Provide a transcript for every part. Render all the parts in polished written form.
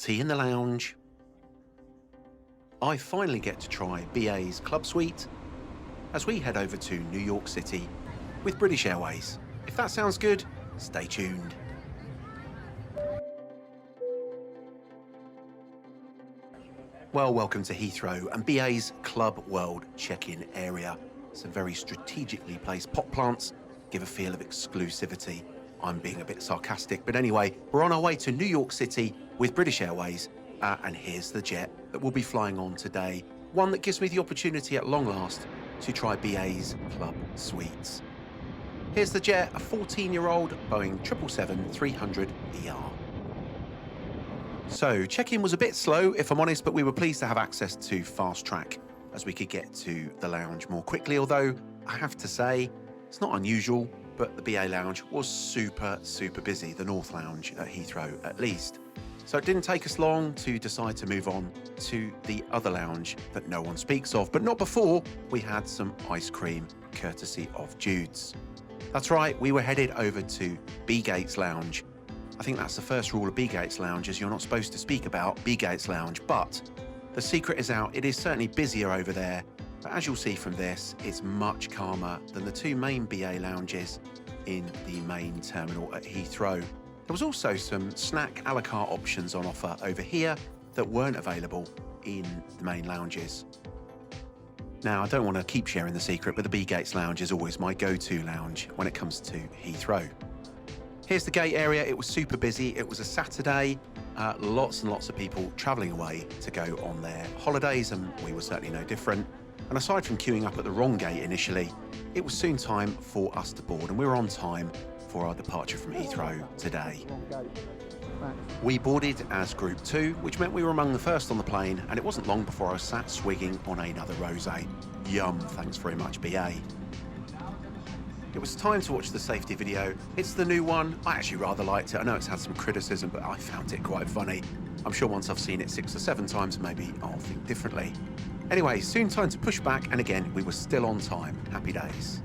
tea in the lounge. I finally get to try BA's Club Suite as we head over to New York City with British Airways. If that sounds good, stay tuned. Well, welcome to Heathrow and BA's Club World check-in area. Some very strategically placed pot plants give a feel of exclusivity. I'm being a bit sarcastic, but anyway, we're on our way to New York City with British Airways, and here's the jet that we'll be flying on today. One that gives me the opportunity at long last to try BA's Club Suites. Here's the jet, a 14-year-old Boeing 777-300ER. So check-in was a bit slow, if I'm honest, but we were pleased to have access to fast track as we could get to the lounge more quickly, although I have to say, it's not unusual, but the BA lounge was super busy, the North Lounge at Heathrow at least. So it didn't take us long to decide to move on to the other lounge that no one speaks of, but not before we had some ice cream courtesy of Jude's. That's right, we were headed over to B Gates Lounge. I think that's the first rule of B Gates Lounge, is you're not supposed to speak about B Gates Lounge, but the secret is out. It is certainly busier over there, but as you'll see from this, it's much calmer than the two main BA lounges in the main terminal at Heathrow. There was also some snack a la carte options on offer over here that weren't available in the main lounges. Now, I don't want to keep sharing the secret, but the B Gates Lounge is always my go-to lounge when it comes to Heathrow. Here's the gate area. It was super busy. It was a Saturday. Lots and lots of people travelling away to go on their holidays, and we were certainly no different. And aside from queuing up at the wrong gate initially, it was soon time for us to board, and we were on time for our departure from Heathrow today. We boarded as Group 2, which meant we were among the first on the plane, and it wasn't long before I was sat swigging on another rosé. Yum, thanks very much, BA. It was time to watch the safety video. It's the new one. I actually rather liked it. I know it's had some criticism, but I found it quite funny. I'm sure once I've seen it 6 or 7 times, maybe I'll think differently. Anyway, soon time to push back, and again, we were still on time. Happy days.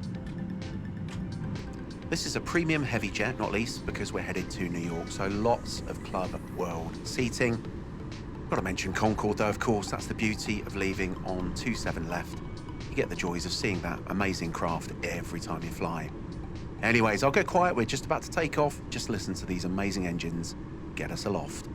This is a premium heavy jet, not least because we're headed to New York, so lots of Club World seating. Got to mention Concorde though, of course. That's the beauty of leaving on 27 left. You get the joys of seeing that amazing craft every time you fly. Anyways, I'll go quiet. We're just about to take off. Just listen to these amazing engines get us aloft.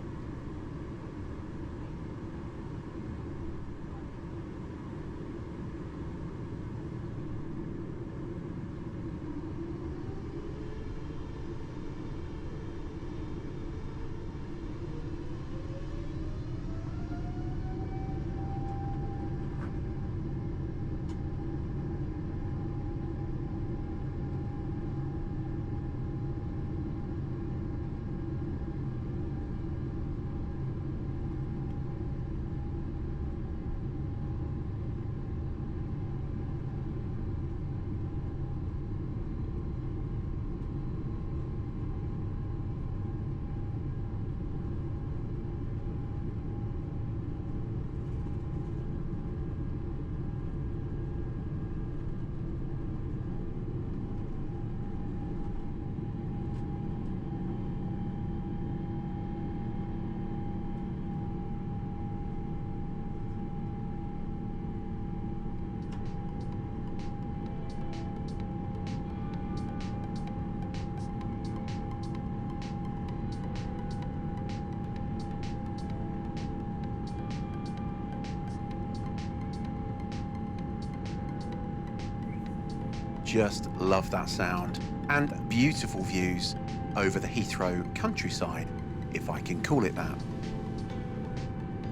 Just love that sound, and beautiful views over the Heathrow countryside, if I can call it that.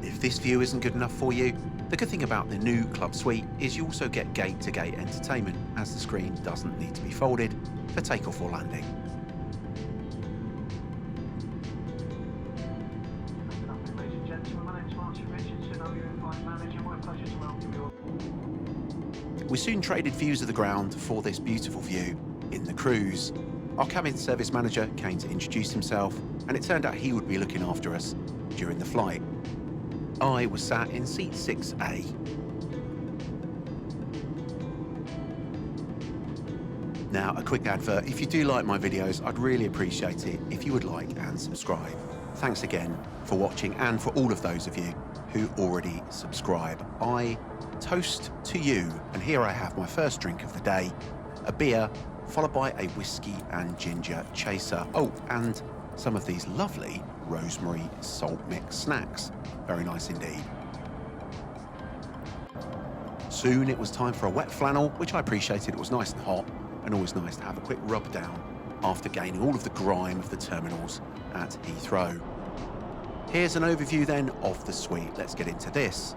If this view isn't good enough for you, the good thing about the new Club Suite is you also get gate-to-gate entertainment, as the screen doesn't need to be folded for takeoff or landing. We soon traded views of the ground for this beautiful view in the cruise. Our cabin service manager came to introduce himself, and it turned out he would be looking after us during the flight. I was sat in seat 6A. Now, a quick advert. If you do like my videos, I'd really appreciate it if you would like and subscribe. thanks again for watching, and for all of those of you who already subscribe. I toast to you, and here I have my first drink of the day, a beer followed by a whiskey and ginger chaser. Oh, and some of these lovely rosemary salt mix snacks. Very nice indeed. Soon it was time for a wet flannel, which I appreciated. It was nice and hot, and always nice to have a quick rub down after gaining all of the grime of the terminals at Heathrow. Here's an overview then of the suite. Let's get into this.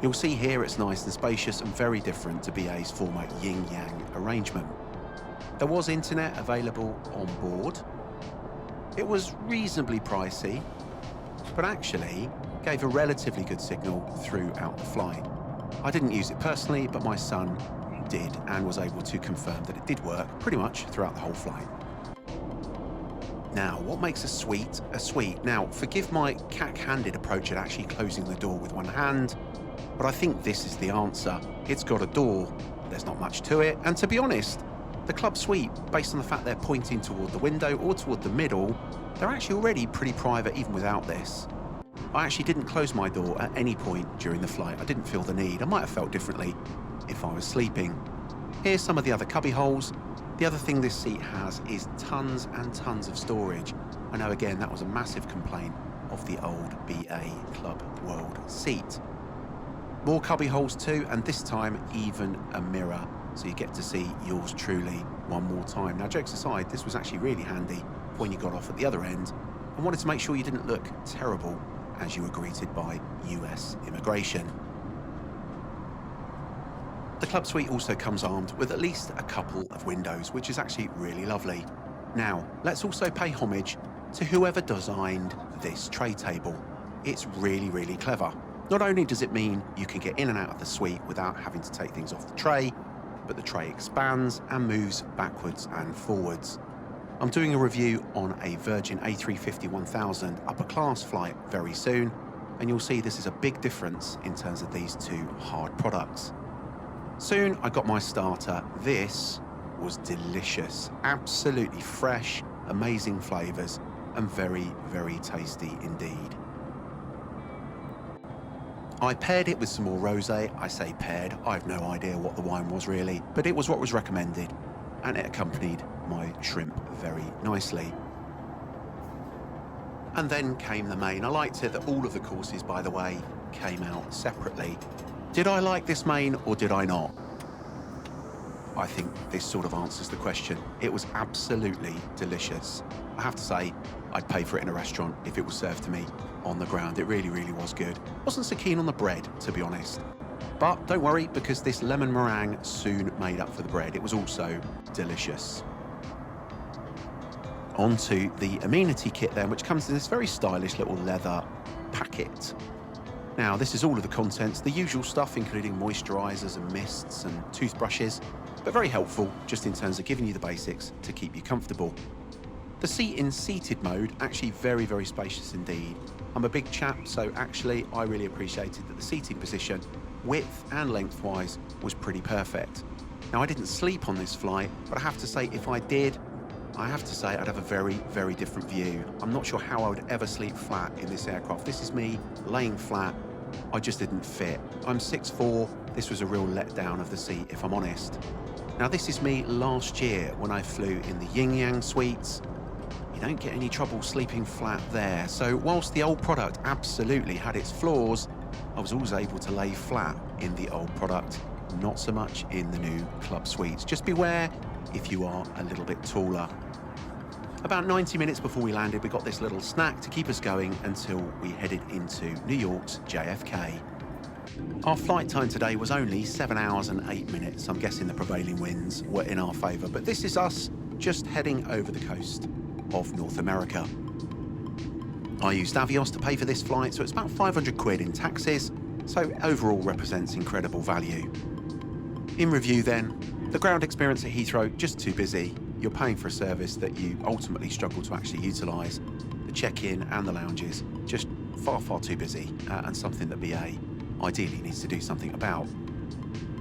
You'll see here it's nice and spacious and very different to BA's former yin-yang arrangement. There was internet available on board. It was reasonably pricey, but actually gave a relatively good signal throughout the flight. I didn't use it personally, but my son did and was able to confirm that it did work pretty much throughout the whole flight. Now, what makes a suite a suite? Now, forgive my cack-handed approach at actually closing the door with one hand, but I think this is the answer. It's got a door, there's not much to it, and to be honest, the club suite, based on the fact they're pointing toward the window or toward the middle, they're actually already pretty private even without this. I actually didn't close my door at any point during the flight. I didn't feel the need. I might have felt differently if I was sleeping. Here's some of the other cubby holes. The other thing this seat has is tons and tons of storage. I know, again, that was a massive complaint of the old BA Club World seat. More cubby holes too, and this time even a mirror, so you get to see yours truly one more time. Now, jokes aside, this was actually really handy when you got off at the other end and wanted to make sure you didn't look terrible as you were greeted by US immigration. The club suite also comes armed with at least a couple of windows, which is actually really lovely. Now, let's also pay homage to whoever designed this tray table. It's really, really clever. Not only does it mean you can get in and out of the suite without having to take things off the tray, but the tray expands and moves backwards and forwards. I'm doing a review on a Virgin A350-1000 upper class flight very soon, and you'll see this is a big difference in terms of these two hard products. Soon I got my starter. This was delicious, absolutely fresh, amazing flavors, and very, very tasty indeed. I paired it with some more rosé. I say paired, I have no idea what the wine was really, but it was what was recommended, and it accompanied my shrimp very nicely. And then came the main. I liked it that all of the courses, by the way, came out separately. Did I like this main or did I not? I think this sort of answers the question. It was absolutely delicious. I have to say, I'd pay for it in a restaurant if it was served to me on the ground. It really, really was good. Wasn't so keen on the bread, to be honest. But don't worry, because this lemon meringue soon made up for the bread. It was also delicious. Onto the Amenity kit then, which comes in this very stylish little leather packet. Now, this is all of the contents, the usual stuff, including moisturizers and mists and toothbrushes, but very helpful just in terms of giving you the basics to keep you comfortable. The seat in seated mode, actually very, very spacious indeed. I'm a big chap, so actually I really appreciated that the seating position, width and lengthwise, was pretty perfect. Now, I didn't sleep on this flight, but I have to say, if I did, I have to say I'd have a very, very different view. I'm not sure how I would ever sleep flat in this aircraft. This is me laying flat. I just didn't fit. I'm 6'4". This was a real letdown of the seat, if I'm honest. Now, this is me last year when I flew in the yin-yang suites. You don't get any trouble sleeping flat there. So whilst the old product absolutely had its flaws, I was always able to lay flat in the old product, not so much in the new club suites. Just beware if you are a little bit taller. About 90 minutes before we landed, we got this little snack to keep us going until we headed into New York's JFK. Our flight time today was only 7 hours and 8 minutes. I'm guessing the prevailing winds were in our favour, but this is us just heading over the coast of North America. I used Avios to pay for this flight, so it's about 500 quid in taxes, so overall represents incredible value. In review then, the ground experience at Heathrow, just too busy. You're paying for a service that you ultimately struggle to actually utilise. The check-in and the lounges, just far, far too busy, and something that BA ideally needs to do something about.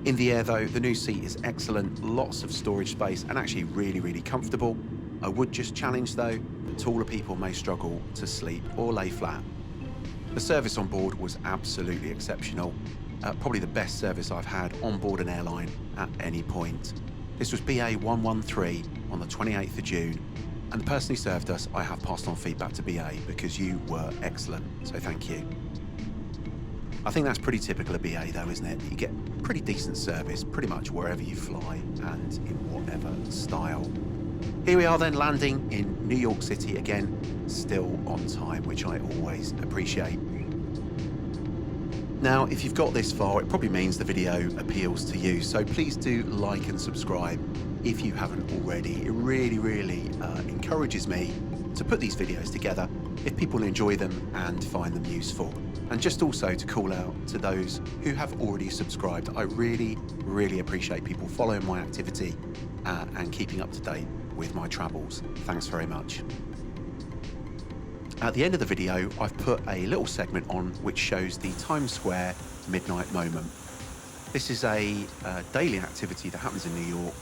In the air though, the new seat is excellent, lots of storage space and actually really, really comfortable. I would just challenge though, that taller people may struggle to sleep or lay flat. The service on board was absolutely exceptional. Probably the best service I've had on board an airline at any point. This was BA 113 on the 28th of June, and the person who served us, I have passed on feedback to BA because you were excellent, so thank you. I think that's pretty typical of BA though, isn't it? You get pretty decent service pretty much wherever you fly and in whatever style. Here we are then, landing in New York City again, still on time, which I always appreciate. Now, if you've got this far, it probably means the video appeals to you, so please do like and subscribe if you haven't already. It really encourages me to put these videos together if people enjoy them and find them useful. And just also to call out to those who have already subscribed, I really appreciate people following my activity and keeping up to date with my travels. Thanks very much. At the end of the video, I've put a little segment on which shows the Times Square midnight moment. This is a daily activity that happens in New York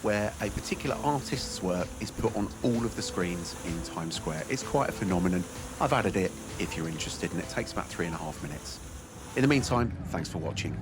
where a particular artist's work is put on all of the screens in Times Square. It's quite a phenomenon. I've added it if you're interested, and it takes about 3.5 minutes. In the meantime, thanks for watching.